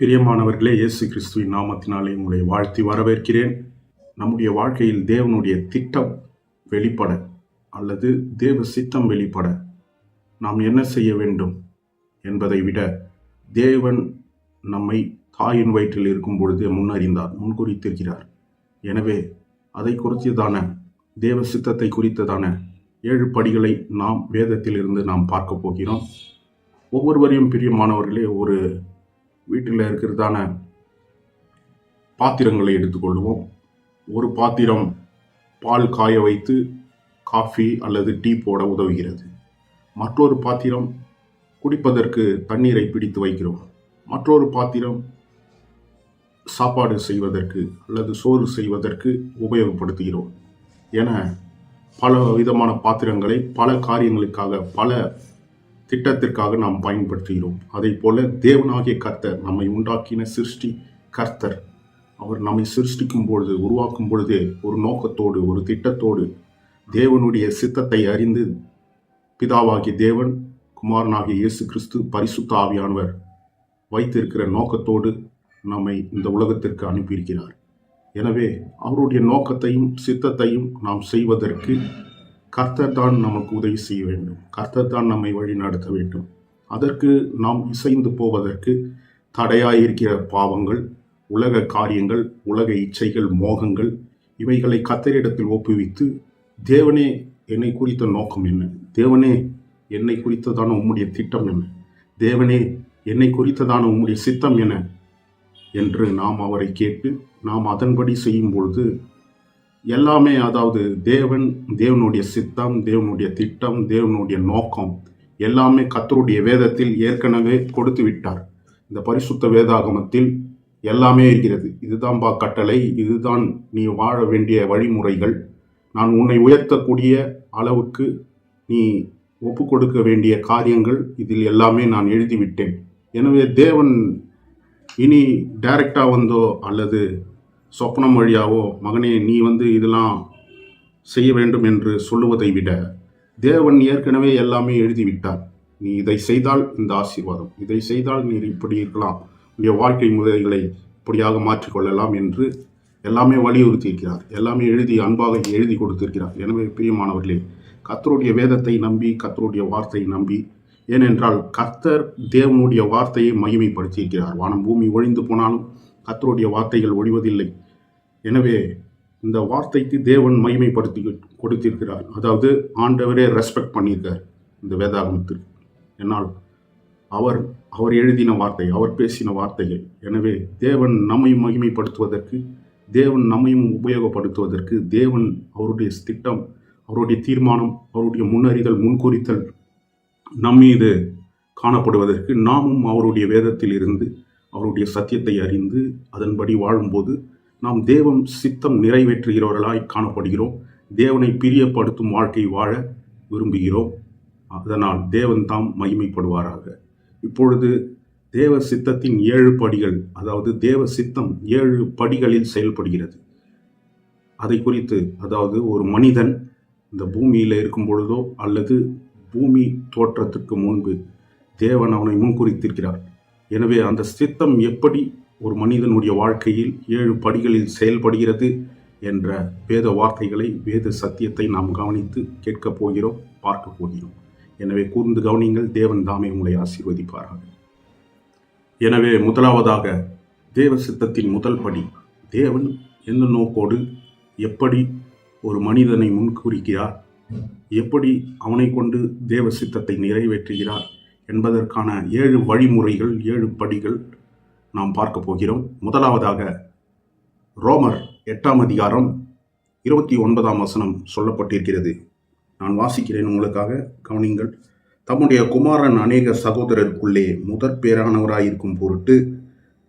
பிரியமானவர்களே, இயேசு கிறிஸ்துவின் நாமத்தினாலே உங்களை வாழ்த்தி வரவேற்கிறேன். நம்முடைய வாழ்க்கையில் தேவனுடைய திட்டம் வெளிப்பட அல்லது தேவ சித்தம் வெளிப்பட நாம் என்ன செய்ய வேண்டும் என்பதை விட, தேவன் நம்மை தாயின் வயிற்றில் இருக்கும் பொழுது முன்னறிந்தார், முன்குறித்திருக்கிறார். எனவே அதை குறித்ததான தேவ சித்தத்தை குறித்ததான 7 படிகளை நாம் வேதத்திலிருந்து நாம் பார்க்க போகிறோம். ஒவ்வொருவரையும் பிரியமானவர்களே, ஒரு வீட்டில் இருக்கிறதான பாத்திரங்களை எடுத்துக்கொள்வோம். ஒரு பாத்திரம் பால் காய வைத்து காஃபி அல்லது டீ போட உதவுகிறது. மற்றொரு பாத்திரம் குடிப்பதற்கு தண்ணீரை பிடித்து வைக்கிறோம். மற்றொரு பாத்திரம் சாப்பாடு செய்வதற்கு அல்லது சோறு செய்வதற்கு உபயோகப்படுத்துகிறோம் என பல விதமான பாத்திரங்களை பல காரியங்களுக்காக, பல திட்டத்திற்காக நாம் பயன்படுத்துகிறோம். அதை போல தேவனாகிய கர்த்தர், நம்மை உண்டாக்கின சிருஷ்டி கர்த்தர், அவர் நம்மை சிருஷ்டிக்கும் பொழுது, உருவாக்கும் பொழுதே ஒரு நோக்கத்தோடு, ஒரு திட்டத்தோடு, தேவனுடைய சித்தத்தை அறிந்து பிதாவாகிய தேவன், குமாரனாகிய இயேசு கிறிஸ்து, பரிசுத்த ஆவியானவர் வைத்திருக்கிற நோக்கத்தோடு நம்மை இந்த உலகத்திற்கு அனுப்பியிருக்கிறார். எனவே அவருடைய நோக்கத்தையும் சித்தத்தையும் நாம் செய்வதற்கு கர்த்தர் தான் நமக்கு உதவி செய்ய வேண்டும். கர்த்தர் தான் நம்மை வழி நடத்த வேண்டும். அதற்கு நாம் இசைந்து போவதற்கு தடையாயிருக்கிற பாவங்கள், உலக காரியங்கள், உலக இச்சைகள், மோகங்கள், இவைகளை கர்த்தரிடத்தில் ஒப்புவித்து, தேவனே என்னை குறித்த நோக்கம் என்ன, தேவனே என்னை குறித்ததான உம்முடைய திட்டம் என்ன, தேவனே என்னை குறித்ததான உம்முடைய சித்தம் என்ன என்று நாம் அவரை கேட்டு நாம் அதன்படி செய்யும் பொழுது எல்லாமே, அதாவது தேவனுடைய சித்தம், தேவனுடைய திட்டம், தேவனுடைய நோக்கம் எல்லாமே கர்த்தருடைய வேதத்தில் ஏற்கனவே கொடுத்து விட்டார். இந்த பரிசுத்த வேதாகமத்தில் எல்லாமே இருக்கிறது. இதுதான் கட்டளை, இதுதான் நீ வாழ வேண்டிய வழிமுறைகள், நான் உன்னை உயர்த்தக்கூடிய அளவுக்கு நீ ஒப்பு கொடுக்க வேண்டிய காரியங்கள், இதில் எல்லாமே நான் எழுதிவிட்டேன். எனவே தேவன் இனி டைரக்டாக வந்தோ அல்லது சொப்னம் வழியாவோ, மகனே நீ இதெல்லாம் செய்ய வேண்டும் என்று சொல்லுவதை விட, தேவன் ஏற்கனவே எல்லாமே எழுதிவிட்டார். நீ இதை செய்தால் இந்த ஆசீர்வாதம், இதை செய்தால் நீ இப்படி இருக்கலாம், உன்னுடைய வாழ்க்கை முறைகளை இப்படியாக மாற்றிக்கொள்ளலாம் என்று எல்லாமே வலியுறுத்தியிருக்கிறார். எல்லாமே அன்பாக எழுதி கொடுத்திருக்கிறார். எனவே பிரியமானவர்களே, கர்த்தருடைய வேதத்தை நம்பி, கர்த்தருடைய வார்த்தையை நம்பி, ஏனென்றால் கர்த்தர் தேவனுடைய வார்த்தையை மகிமைப்படுத்தியிருக்கிறார். வானம் பூமி ஒழிந்து போனாலும் கர்த்தருடைய வார்த்தைகள் ஒழிவதில்லை. எனவே இந்த வார்த்தைக்கு தேவன் மகிமைப்படுத்தி கொடுத்திருக்கிறார். அதாவது ஆண்டவரே ரெஸ்பெக்ட் பண்ணியிருக்கார் இந்த வேதாகமத்திற்கு. என்னால் அவர் எழுதின வார்த்தை, அவர் பேசின வார்த்தைகள். எனவே தேவன் நம்மை மகிமைப்படுத்துவதற்கு, தேவன் நம்மையும் உபயோகப்படுத்துவதற்கு, தேவன் அவருடைய திட்டம், அவருடைய தீர்மானம், அவருடைய முன்னறிதல், முன்குறித்தல் நம்மீது காணப்படுவதற்கு, நாமும் அவருடைய வேதத்தில் இருந்து அவருடைய சத்தியத்தை அறிந்து அதன்படி வாழும்போது நாம் தேவன் சித்தம் நிறைவேற்றுகிறவர்களாய் காணப்படுகிறோம். தேவனை பிரியப்படுத்தும் வாழ்க்கை வாழ விரும்புகிறோம். அதனால் தேவன் தாம் மகிமைப்படுவாராக. இப்பொழுது தேவ சித்தத்தின் 7 படிகள், அதாவது தேவ சித்தம் 7 படிகளில் செயல்படுகிறது. அதை குறித்து, அதாவது ஒரு மனிதன் இந்த பூமியில் இருக்கும் பொழுதோ அல்லது பூமி தோற்றத்துக்கு முன்பு தேவன் அவனை முன்குறித்திருக்கிறார். எனவே அந்த சித்தம் எப்படி ஒரு மனிதனுடைய வாழ்க்கையில் 7 படிகளில் செயல்படுகிறது என்ற வேத வார்த்தைகளை, வேத சத்தியத்தை நாம் கவனித்து கேட்கப் போகிறோம், பார்க்க போகிறோம். எனவே கூர்ந்து கவனிங்கள். தேவன் தாமே உங்களை ஆசீர்வதிப்பாராக. எனவே முதலாவதாக தேவ சித்தத்தின் முதல் படி, தேவன் எந்த நோக்கோடு எப்படி ஒரு மனிதனை முன்குறிக்கிறார், எப்படி அவனை கொண்டு தேவ சித்தத்தை நிறைவேற்றுகிறார் என்பதற்கான 7 வழிமுறைகள், 7 படிகள் நாம் பார்க்க போகிறோம். முதலாவதாக ரோமர் 8ஆம் அதிகாரம் 29ஆம் வசனம் சொல்லப்பட்டிருக்கிறது. நான் வாசிக்கிறேன் உங்களுக்காக, கவனிங்கள். தம்முடைய குமாரன் அநேக சகோதரருக்குள்ளே முதற் பேரானவராயிருக்கும் பொருட்டு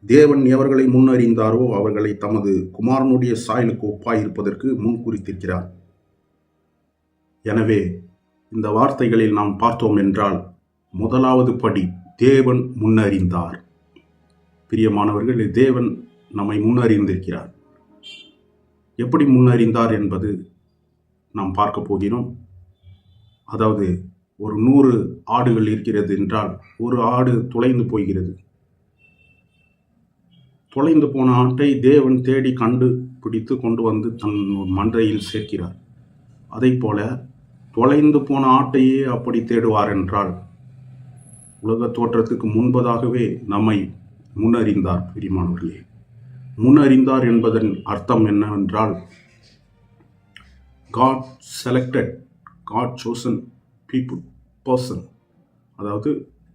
தேவன் எவர்களை முன்னறிந்தாரோ அவர்களை தமது குமாரனுடைய சாயலுக்கு ஒப்பாயிருப்பதற்கு முன்குறித்திருக்கிறார். எனவே இந்த வார்த்தைகளில் நாம் பார்த்தோம் என்றால், முதலாவது படி தேவன் முன்னறிந்தார். பிரியமானவர்கள், தேவன் நம்மை முன்னறிந்திருக்கிறார். எப்படி முன்னறிந்தார் என்பது நாம் பார்க்க போகிறோம். அதாவது ஒரு 100 ஆடுகள் இருக்கிறது என்றால் ஒரு ஆடு தொலைந்து போகிறது. தொலைந்து போன ஆட்டை தேவன் தேடி கண்டு பிடித்து கொண்டு வந்து தன் மந்தையில் சேர்க்கிறார். அதை போல தொலைந்து போன ஆட்டையே அப்படி தேடுவார் என்றால், உலக தோற்றத்துக்கு முன்பதாகவே நம்மை முன்னறிந்தார். பிரியமானவர்களே, முன்னறிந்தார் என்பதன் அர்த்தம் என்னவென்றால், God selected, God chosen people, person. அதாவது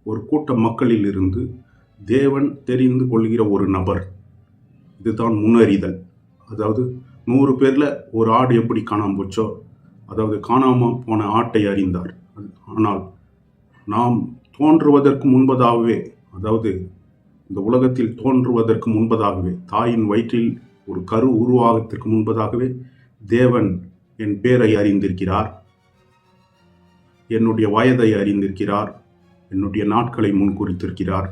ஒரு கூட்ட மக்களில் இருந்து தேவன் தெரிந்து கொள்கிற ஒரு நபர். இதுதான் முன்னறிதல். அதாவது 100 பேரில் ஒரு ஆடு எப்படி காணாமல் போச்சோ, அதாவது காணாமல் போன ஆட்டை அறிந்தார். ஆனால் நாம் தோன்றுவதற்கு முன்பதாகவே, அதாவது இந்த உலகத்தில் தோன்றுவதற்கு முன்பதாகவே, தாயின் வயிற்றில் ஒரு கரு உருவாகத்திற்கு முன்பதாகவே தேவன் என் பேரை அறிந்திருக்கிறார், என்னுடைய வயதை அறிந்திருக்கிறார், என்னுடைய நாட்களை முன்குறித்திருக்கிறார்,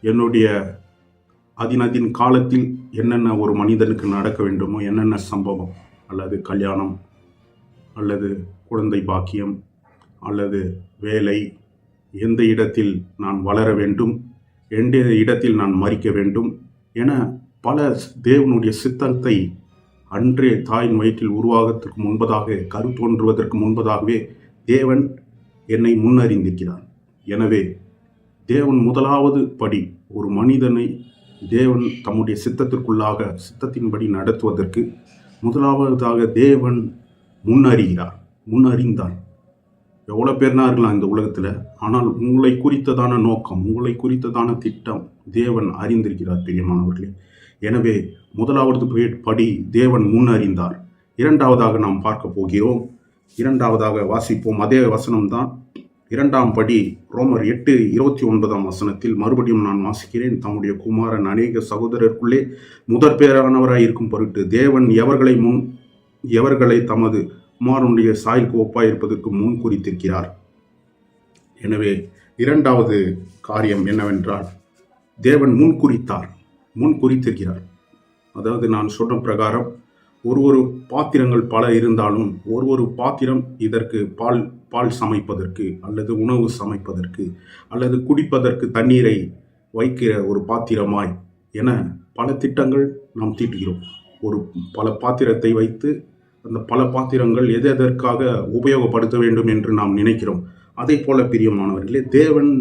என்னுடைய அதினதின் காலத்தில் என்னென்ன ஒரு மனிதனுக்கு நடக்க வேண்டுமோ, என்னென்ன சம்பவம், அல்லது கல்யாணம், அல்லது குழந்தை பாக்கியம், அல்லது வேலை, எந்த இடத்தில் நான் வளர வேண்டும், எந்த இடத்தில் நான் மறிக்க வேண்டும் என பல தேவனுடைய சித்தத்தை அன்றே தாயின் வயிற்றில் உருவாகத்திற்கு முன்பதாக, கரு தோன்றுவதற்கு முன்பதாகவே தேவன் என்னை முன்னறிந்திருக்கிறார். எனவே தேவன் முதலாவது படி, ஒரு மனிதனை தேவன் தம்முடைய சித்தத்திற்குள்ளாக சித்தத்தின்படி நடத்துவதற்கு முதலாவதாக தேவன் முன்னறிந்தார். எவ்வளோ பேர்னா இருக்கலாம் இந்த உலகத்தில், ஆனால் உங்களை குறித்ததான நோக்கம், உங்களை குறித்ததான திட்டம் தேவன் அறிந்திருக்கிறார். பிரியமானவர்களே, எனவே முதலாவது படி தேவன் முன்னறிந்தார். இரண்டாவதாக நாம் பார்க்க போகிறோம். இரண்டாவதாக வாசிப்போம், அதே வசனம்தான். இரண்டாம் படி ரோமர் 8:29 மறுபடியும் நான் வாசிக்கிறேன். தம்முடைய குமாரன் அநேக சகோதரருக்குள்ளே முதற் பேரானவராய் இருக்கும் பொருட்டு தேவன் எவர்களை தமது குமாரனுடைய சாயலுக்கு ஒப்பாய் இருப்பதற்கு முன் குறித்திருக்கிறார். எனவே இரண்டாவது காரியம் என்னவென்றால், தேவன் முன்குறித்திருக்கிறார். அதாவது நான் சொன்ன பிரகாரம் ஒரு பாத்திரங்கள் பல இருந்தாலும் ஒரு பாத்திரம் இதற்கு பால் சமைப்பதற்கு, அல்லது உணவு சமைப்பதற்கு, அல்லது குடிப்பதற்கு தண்ணீரை வைக்கிற ஒரு பாத்திரமாய் என பல திட்டங்கள் நாம் தீட்டுகிறோம். பல பாத்திரத்தை வைத்து அந்த பல பாத்திரங்கள் எதற்காக உபயோகப்படுத்த வேண்டும் என்று நாம் நினைக்கிறோம். அதே போல பிரியமானவர்களே, தேவன்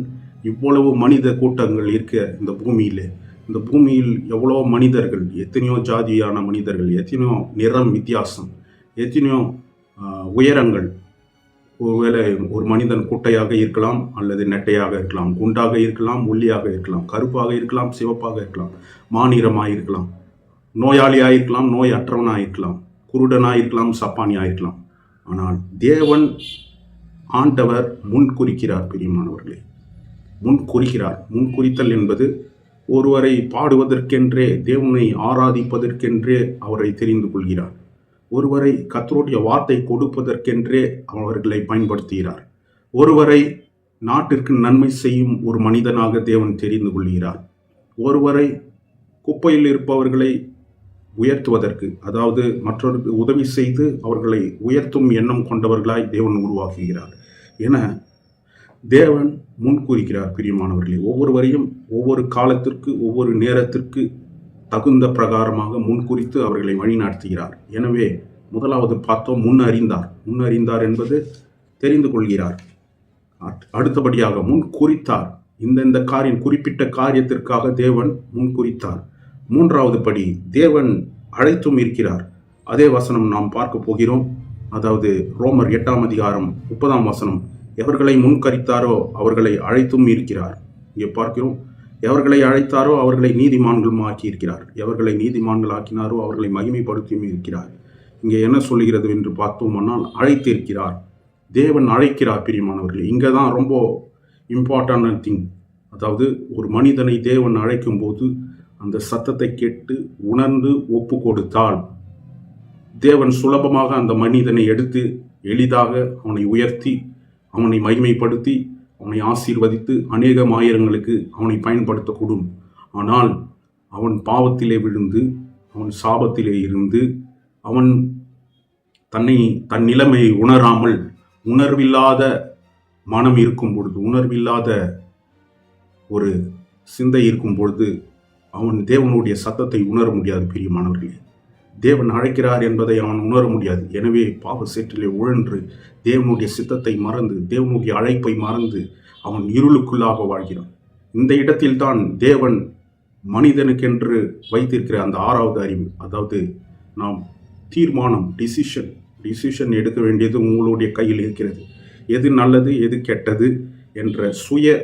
இவ்வளவு மனித கூட்டங்கள் இருக்க இந்த பூமியில் எவ்வளோ மனிதர்கள், எத்தனையோ ஜாதியான மனிதர்கள், எத்தனையோ நிறம் வித்தியாசம், எத்தனையோ உயரங்கள். ஒருவேளை ஒரு மனிதன் குட்டையாக இருக்கலாம், அல்லது நெட்டையாக இருக்கலாம், குண்டாக இருக்கலாம், ஒல்லியாக இருக்கலாம், கருப்பாக இருக்கலாம், சிவப்பாக இருக்கலாம், மாநிறமாக இருக்கலாம், நோயாளியாக இருக்கலாம், நோய் அற்றவனாக இருக்கலாம், குருடனாக இருக்கலாம், சப்பானியாக இருக்கலாம். ஆனால் தேவன் ஆண்டவர் முன்குறிக்கிறார். பிரியமானவர்களே, முன்குறித்தல் என்பது ஒருவரை பாடுவதற்கென்றே, தேவனை ஆராதிப்பதற்கென்றே அவரை தெரிந்து கொள்கிறார். ஒருவரை கர்த்தருடைய வார்த்தை கொடுப்பதற்கென்றே அவர்களை பயன்படுத்துகிறார். ஒருவரை நாட்டிற்கு நன்மை செய்யும் ஒரு மனிதனாக தேவன் தெரிந்து கொள்கிறார். ஒருவரை குப்பையில் இருப்பவர்களை உயர்த்துவதற்கு, அதாவது மற்றவருக்கு உதவி செய்து அவர்களை உயர்த்தும் எண்ணம் கொண்டவர்களாய் தேவன் உருவாக்குகிறார் என தேவன் முன்குறிக்கிறார். பிரியமானவர்களே, ஒவ்வொருவரையும் ஒவ்வொரு காலத்திற்கு, ஒவ்வொரு நேரத்திற்கு தகுந்த பிரகாரமாக முன்குறித்து அவர்களை வழிநடத்துகிறார். எனவே முதலாவது பார்த்தோம், முன்னறிந்தார் என்பது தெரிந்து கொள்கிறார். அடுத்தபடியாக முன்குறித்தார். இந்த குறிப்பிட்ட காரியத்திற்காக தேவன் முன்குறித்தார். மூன்றாவது படி, தேவன் அழைத்தும் இருக்கிறார். அதே வசனம் நாம் பார்க்க போகிறோம். அதாவது ரோமர் 8:30 எவர்களை முன்கறித்தாரோ அவர்களை அழைத்தும் இருக்கிறார். இங்கே பார்க்கிறோம், எவர்களை அழைத்தாரோ அவர்களை நீதிமான்களும் ஆக்கியிருக்கிறார், எவர்களை நீதிமான்கள் ஆக்கினாரோ அவர்களை மகிமைப்படுத்தியும் இருக்கிறார். இங்கே என்ன சொல்லுகிறது என்று பார்த்தோம்னால், அழைத்திருக்கிறார். தேவன் அழைக்கிறார். பிரியமானவர்களே, இங்கே தான் ரொம்ப இம்பார்ட்டன்ட் திங். அதாவது ஒரு மனிதனை தேவன் அழைக்கும் போது அந்த சத்தத்தை கேட்டு உணர்ந்து ஒப்பு கொடுத்தால் தேவன் சுலபமாக அந்த மனிதனை எடுத்து எளிதாக அவனை உயர்த்தி, அவனை மகிமைப்படுத்தி, அவனை ஆசீர்வதித்து அநேக ஆயிரங்களுக்கு அவனை பயன்படுத்தக்கூடும். ஆனால் அவன் பாவத்திலே விழுந்து, அவன் சாபத்திலே இருந்து, அவன் தன் நிலைமையை உணராமல், உணர்வில்லாத மனம் இருக்கும் பொழுது, உணர்வில்லாத ஒரு சிந்தை இருக்கும் பொழுது அவன் தேவனுடைய சத்தத்தை உணர முடியாது பிரியமானவர்களே. தேவன் அழைக்கிறார் என்பதை அவன் உணர முடியாது. எனவே பாவ சேற்றிலே உழன்று தேவனுடைய சித்தத்தை மறந்து தேவனுடைய அழைப்பை மறந்து அவன் இருளுக்குள்ளாக வாழ்கிறான். இந்த இடத்தில்தான் தேவன் மனிதனுக்கென்று வைத்திருக்கிற அந்த 6வது அறிவு, அதாவது நாம் தீர்மானம், டிசிஷன் எடுக்க வேண்டியது உங்களுடைய கையில் இருக்கிறது. எது நல்லது எது கெட்டது என்ற சுய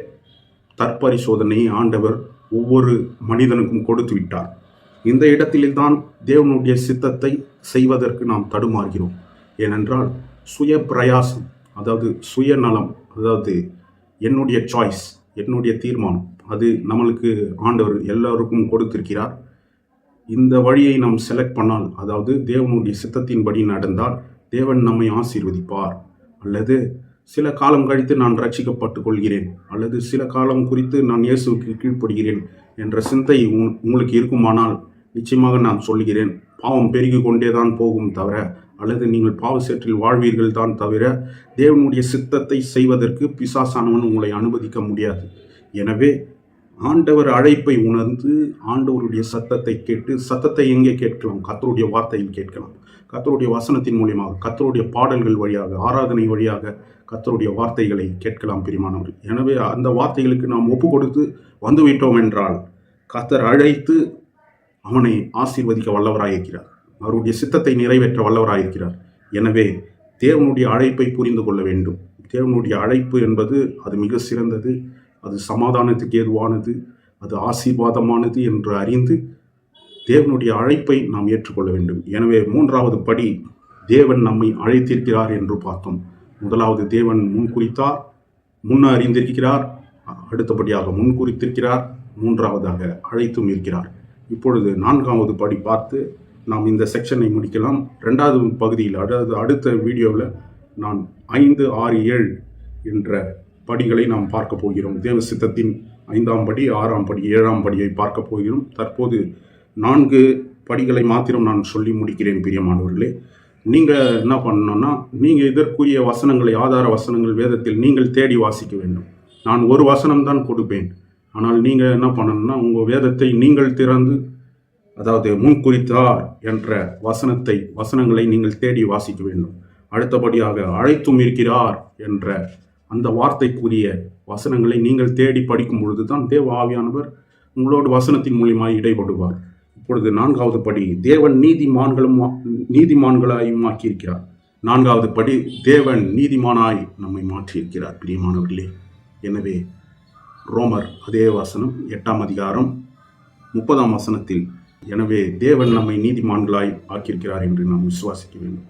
தற்பரிசோதனையை ஆண்டவர் ஒவ்வொரு மனிதனுக்கும் கொடுத்து விட்டார். இந்த இடத்தில்தான் தேவனுடைய சித்தத்தை செய்வதற்கு நாம் தடுமாறுகிறோம். ஏனென்றால் சுய பிரயாசம், அதாவது சுயநலம், அதாவது என்னுடைய சாய்ஸ், என்னுடைய தீர்மானம், அது நம்மளுக்கு ஆண்டவர் எல்லாருக்கும் கொடுத்திருக்கிறார். இந்த வழியை நாம் செலக்ட் பண்ணால், அதாவது தேவனுடைய சித்தத்தின்படி நடந்தால் தேவன் நம்மை ஆசீர்வதிப்பார். அல்லது சில காலம் கழித்து நான் ரட்சிக்கப்பட்டுக் கொள்கிறேன், அல்லது சில காலம் குறித்து நான் இயேசுவுக்கு கீழ்ப்படுகிறேன் என்ற சிந்தை உங்களுக்கு இருக்குமானால் நிச்சயமாக நான் சொல்கிறேன், பாவம் பெருகி கொண்டே தான் போகும் தவிர, அல்லது நீங்கள் பாவ சேற்றில் வாழ்வீர்கள் தான் தவிர தேவனுடைய சித்தத்தை செய்வதற்கு பிசாசானவன் உங்களை அனுமதிக்க முடியாது. எனவே ஆண்டவர் அழைப்பை உணர்ந்து ஆண்டவருடைய சத்தத்தை கேட்டு, சத்தத்தை எங்கே கேட்கலாம்? கர்த்தருடைய வார்த்தையில் கேட்கலாம். கர்த்தருடைய வசனத்தின் மூலியமாக, கர்த்தருடைய பாடல்கள் வழியாக, ஆராதனை வழியாக கர்த்தருடைய வார்த்தைகளை கேட்கலாம் பிரியமானவர்கள். எனவே அந்த வார்த்தைகளுக்கு நாம் ஒப்பு கொடுத்து வந்துவிட்டோம் என்றால் கர்த்தர் அழைத்து அவனை ஆசீர்வதிக்க வல்லவராயிருக்கிறார். அவருடைய சித்தத்தை நிறைவேற்ற வல்லவராயிருக்கிறார். எனவே தேவனுடைய அழைப்பை புரிந்து கொள்ள வேண்டும். தேவனுடைய அழைப்பு என்பது அது மிக சிறந்தது, அது சமாதானத்துக்கு ஏதுவானது, அது ஆசீர்வாதமானது என்று அறிந்து தேவனுடைய அழைப்பை நாம் ஏற்றுக்கொள்ள வேண்டும். எனவே 3வது படி, தேவன் நம்மை அழைத்திருக்கிறார் என்று பார்த்தோம். முதலாவது, தேவன் முன்குறித்தார், அறிந்திருக்கிறார். அடுத்தபடியாக முன்குறித்திருக்கிறார். 3வதாக அழைத்தும் இருக்கிறார். இப்பொழுது 4வது படி பார்த்து நாம் இந்த செக்ஷனை முடிக்கலாம். 2வது பகுதியில், அதாவது அடுத்த வீடியோவில் நான் 5, 6, 7 என்ற படிகளை நாம் பார்க்க போகிறோம். தேவ சித்தத்தின் 5ஆம் படி, 6ஆம் படி, 7ஆம் படியை பார்க்க போகிறோம். தற்போது 4 படிகளை மாத்திரம் நான் சொல்லி முடிக்கிறேன் பிரியமானவர்களே. நீங்கள் என்ன பண்ணணும்னா, நீங்கள் இதற்குரிய வசனங்களை, ஆதார வசனங்கள் வேதத்தில் நீங்கள் தேடி வாசிக்க வேண்டும். நான் ஒரு வசனம் தான் கொடுப்பேன். ஆனால் நீங்கள் என்ன பண்ணணும்னா, உங்கள் வேதத்தை நீங்கள் திறந்து, அதாவது முன்குறித்தார் என்ற வசனங்களை நீங்கள் தேடி வாசிக்க வேண்டும். அடுத்தபடியாக அழைத்தும் இருக்கிறார் என்ற அந்த வார்த்தைக்குரிய வசனங்களை நீங்கள் தேடி படிக்கும் பொழுது தான் தேவ ஆவியானவர் உங்களோட வசனத்தின் மூலியமாக இடைப்படுவார். இப்பொழுது 4வது படி, தேவன் நீதிமான்களாயும் ஆக்கியிருக்கிறார். 4வது படி, தேவன் நீதிமானாய் நம்மை மாற்றியிருக்கிறார் பிரியமானவர்களே. எனவே ரோமர் அதே வசனம் 8ஆம் அதிகாரம் 30ஆம் வசனத்தில், எனவே தேவன் நம்மை நீதிமான்களாய் ஆக்கியிருக்கிறார் என்று நாம் விசுவாசிக்க வேண்டும்.